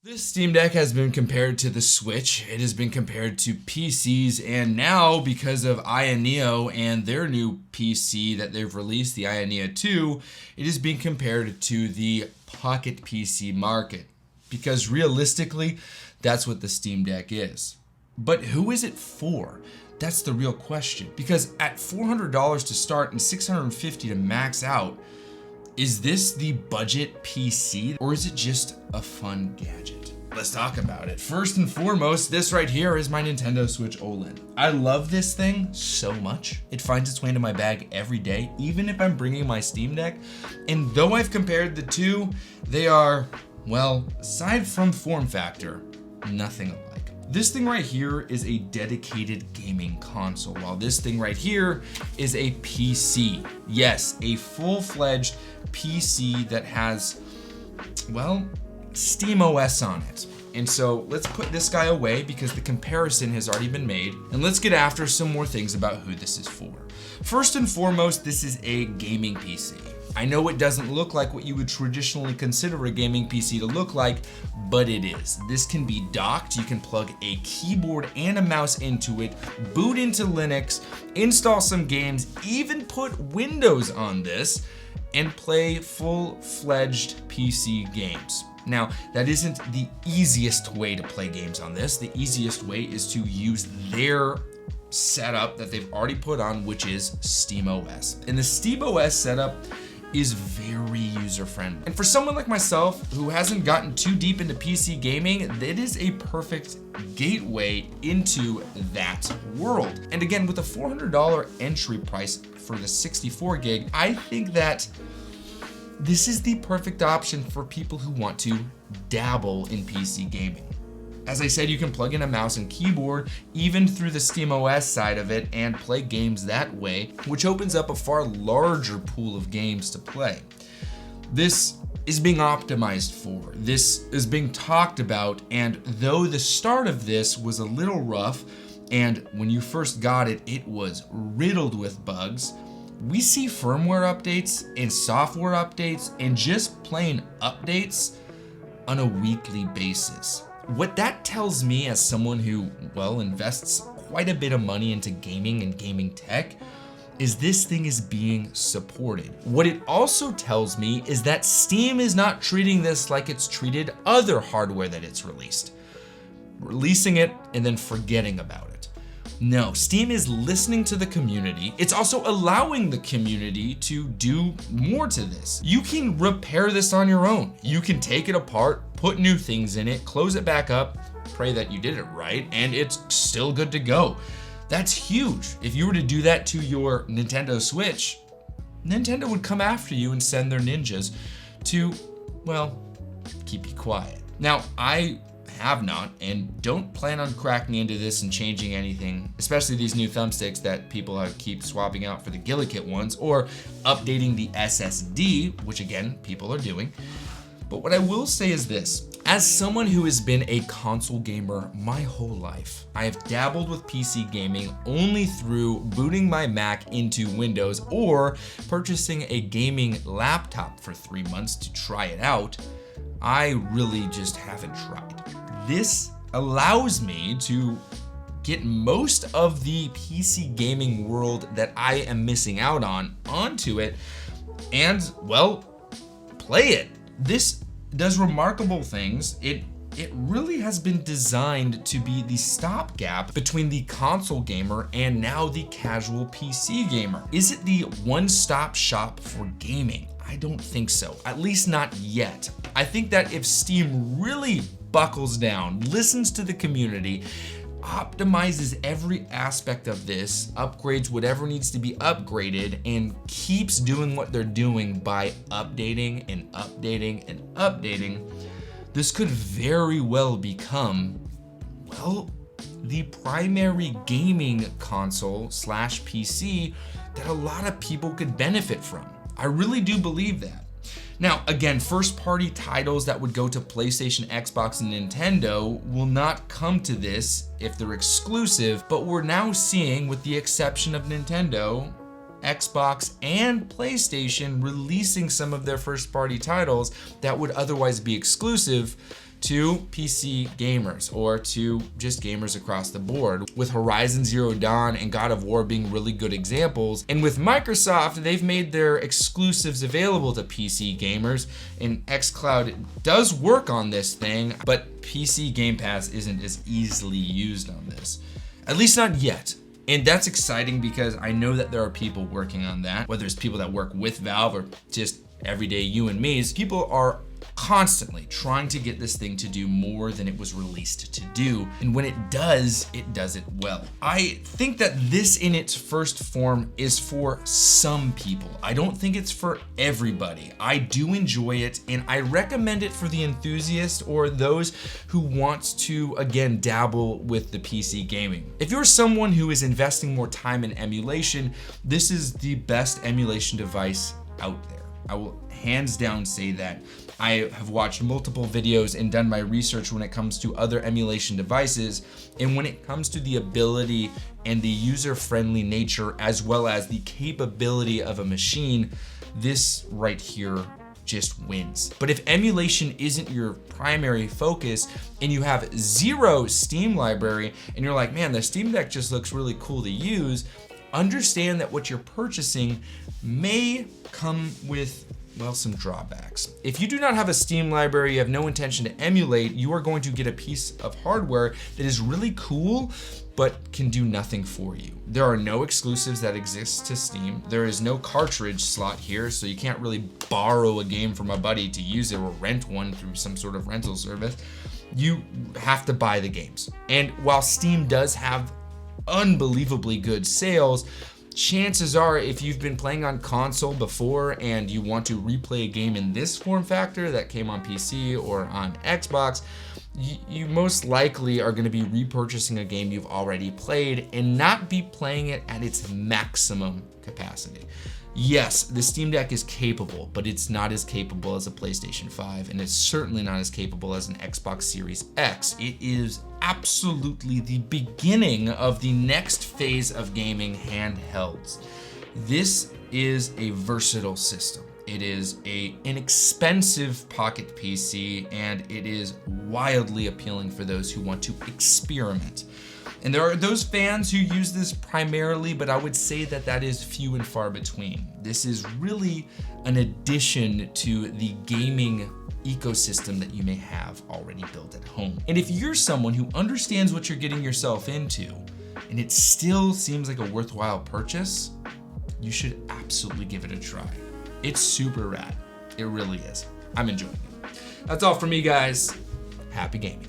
This Steam Deck has been compared to the Switch, it has been compared to PCs, and now because of Aya Neo and their new PC that they've released, the Aya Neo 2, it is being compared to the Pocket PC market. Because realistically, that's what the Steam Deck is. But who is it for? That's the real question. Because at $400 to start and $650 to max out, is this the budget PC or is it just a fun gadget? Let's talk about it. First and foremost, this right here is my Nintendo Switch OLED. I love this thing so much. It finds its way into my bag every day, even if I'm bringing my Steam Deck. And though I've compared the two, they are, well, aside from form factor, nothing alike. This thing right here is a dedicated gaming console, while this thing right here is a PC. Yes, a full-fledged PC that has, well, SteamOS on it. And so let's put this guy away because the comparison has already been made, and let's get after some more things about who this is for. First and foremost, this is a gaming PC. I know it doesn't look like what you would traditionally consider a gaming PC to look like, but it is. This can be docked, you can plug a keyboard and a mouse into it, boot into Linux, install some games, even put Windows on this, and play full-fledged PC games. Now, that isn't the easiest way to play games on this. The easiest way is to use their setup that they've already put on, which is SteamOS. And the SteamOS setup is very user-friendly. And for someone like myself who hasn't gotten too deep into PC gaming, it is a perfect gateway into that world. And again, with a $400 entry price for the 64 gig, I think that this is the perfect option for people who want to dabble in PC gaming. As I said, you can plug in a mouse and keyboard even through the SteamOS side of it and play games that way, which opens up a far larger pool of games to play. This is being optimized for, this is being talked about, and though the start of this was a little rough, and when you first got it, it was riddled with bugs, we see firmware updates and software updates and just plain updates on a weekly basis. What that tells me as someone who, well, invests quite a bit of money into gaming and gaming tech is this thing is being supported. What it also tells me is that Steam is not treating this like it's treated other hardware that it's releasing it and then forgetting about it. No, Steam is listening to the community. It's also allowing the community to do more to this. You can repair this on your own. You can take it apart, put new things in it, close it back up, pray that you did it right, and it's still good to go. That's huge. If you were to do that to your Nintendo Switch, Nintendo would come after you and send their ninjas to, well, keep you quiet. Now, I have not and don't plan on cracking into this and changing anything, especially these new thumbsticks that people keep swapping out for the Gillikit ones, or updating the SSD, which again, people are doing. But what I will say is this: as someone who has been a console gamer my whole life, I have dabbled with PC gaming only through booting my Mac into Windows or purchasing a gaming laptop for 3 months to try it out. I really just haven't tried. This allows me to get most of the PC gaming world that I am missing out on onto it and, well, play it. This does remarkable things. It really has been designed to be the stopgap between the console gamer and now the casual PC gamer. Is it the one-stop shop for gaming? I don't think so, at least not yet. I think that if Steam really buckles down, listens to the community, optimizes every aspect of this, upgrades whatever needs to be upgraded, and keeps doing what they're doing by updating and updating and updating, this could very well become, well, the primary gaming console slash PC that a lot of people could benefit from. I really do believe that. Now, again, first-party titles that would go to PlayStation, Xbox, and Nintendo will not come to this if they're exclusive, but we're now seeing, with the exception of Nintendo, Xbox, and PlayStation releasing some of their first-party titles that would otherwise be exclusive to PC gamers or to just gamers across the board, with Horizon Zero Dawn and God of War being really good examples. And with Microsoft, they've made their exclusives available to PC gamers, and xCloud does work on this thing, but PC Game Pass isn't as easily used on this. At least not yet. And that's exciting because I know that there are people working on that, whether it's people that work with Valve or just everyday you and me's. People are constantly trying to get this thing to do more than it was released to do. And when it does it well. I think that this in its first form is for some people. I don't think it's for everybody. I do enjoy it, and I recommend it for the enthusiast or those who want to, again, dabble with the PC gaming. If you're someone who is investing more time in emulation, this is the best emulation device out there. I will hands down say that. I have watched multiple videos and done my research when it comes to other emulation devices, and when it comes to the ability and the user-friendly nature as well as the capability of a machine, this right here just wins. But if emulation isn't your primary focus and you have zero Steam library and you're like, man, the Steam Deck just looks really cool to use, understand that what you're purchasing may come with, well, some drawbacks. If you do not have a Steam library, you have no intention to emulate, you are going to get a piece of hardware that is really cool, but can do nothing for you. There are no exclusives that exist to Steam. There is no cartridge slot here, so you can't really borrow a game from a buddy to use it or rent one through some sort of rental service. You have to buy the games. And while Steam does have unbelievably good sales, chances are, if you've been playing on console before and you want to replay a game in this form factor that came on PC or on Xbox, you most likely are going to be repurchasing a game you've already played and not be playing it at its maximum capacity. Yes, the Steam Deck is capable, but it's not as capable as a PlayStation 5, and it's certainly not as capable as an Xbox Series X. It is absolutely the beginning of the next phase of gaming handhelds. This is a versatile system. It is an inexpensive pocket PC, and it is wildly appealing for those who want to experiment. And there are those fans who use this primarily, but I would say that that is few and far between. This is really an addition to the gaming ecosystem that you may have already built at home. And if you're someone who understands what you're getting yourself into, and it still seems like a worthwhile purchase, you should absolutely give it a try. It's super rad. It really is. I'm enjoying it. That's all from me, guys. Happy gaming.